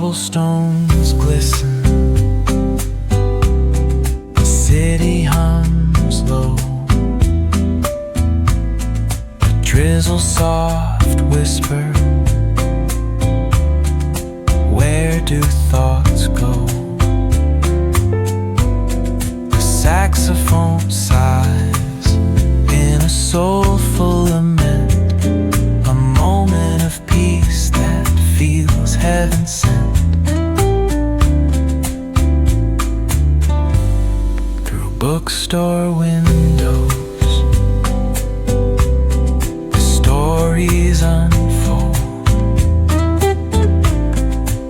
cobblestones glisten, the city hums low, a drizzle soft whisper, where do thoughts go? The saxophone sighs in a soulful lament, a moment of peace that feels heaven sent. Through bookstore windows, the stories unfold.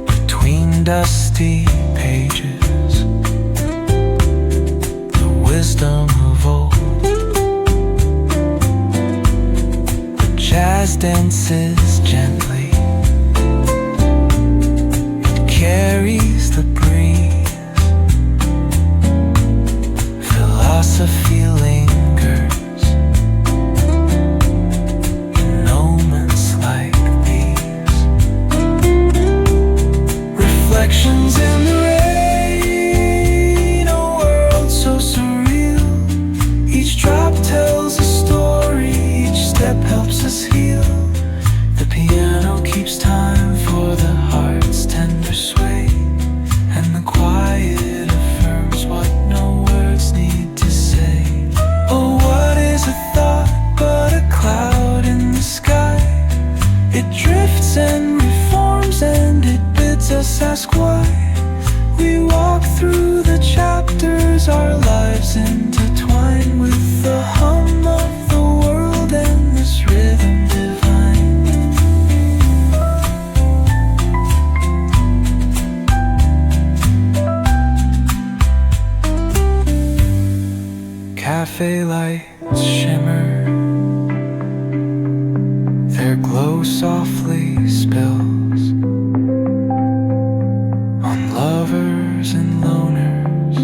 Between dusty pages, the wisdom of old. The jazz dances gently, carries the breeze. Philosophy lingers in moments like these. Reflections in the rain, a world so surreal. Each drop tells a story, each step helps us heal. The piano keeps time for the heart's tender sway, and the quiet affirms what no words need to say. Oh, what is a thought but a cloud in the sky? It drifts and reforms and it bids us ask why. We walk through the chapters, our lives intertwine with the hum of the world and this rhythm divine. Cafe lights shimmer, their glow softly spills on lovers and loners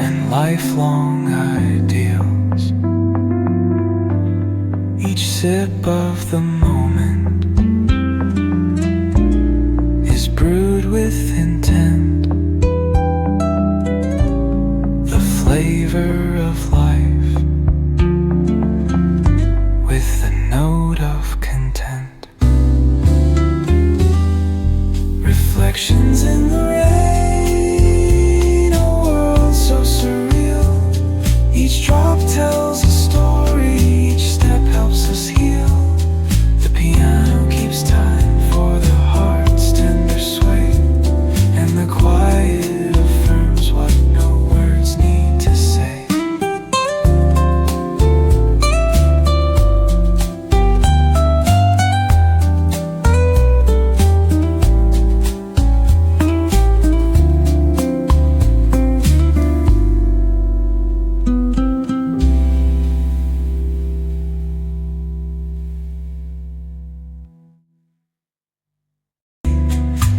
and lifelong ideals. Each sip of the moment is brewed with intent, the flavor of life with the note of content. Reflections in the rain, a world so surreal. Each drop tells a story, each step helps us heal. The piano keeps time for the heart's tender sway, and the quiet affirms what no words need to say.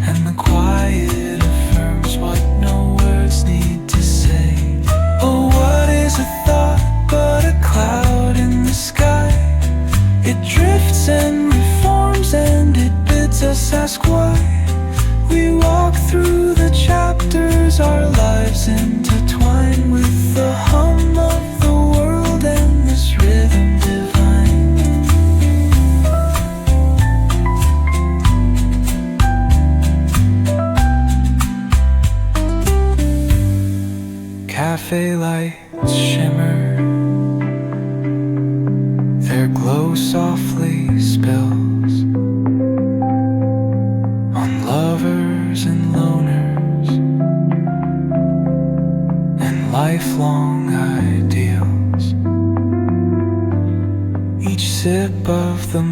And the quiet affirms what no words need to say. Oh, what is a thought but a cloud in the sky? It drifts and reforms and it bids us ask why. We walk through the chapters, our lives intertwine with the hum of the world and this rhythm divine. Cafe lights shimmer, their glow softly spills on lovers and loners and lifelong ideals. Each sip of the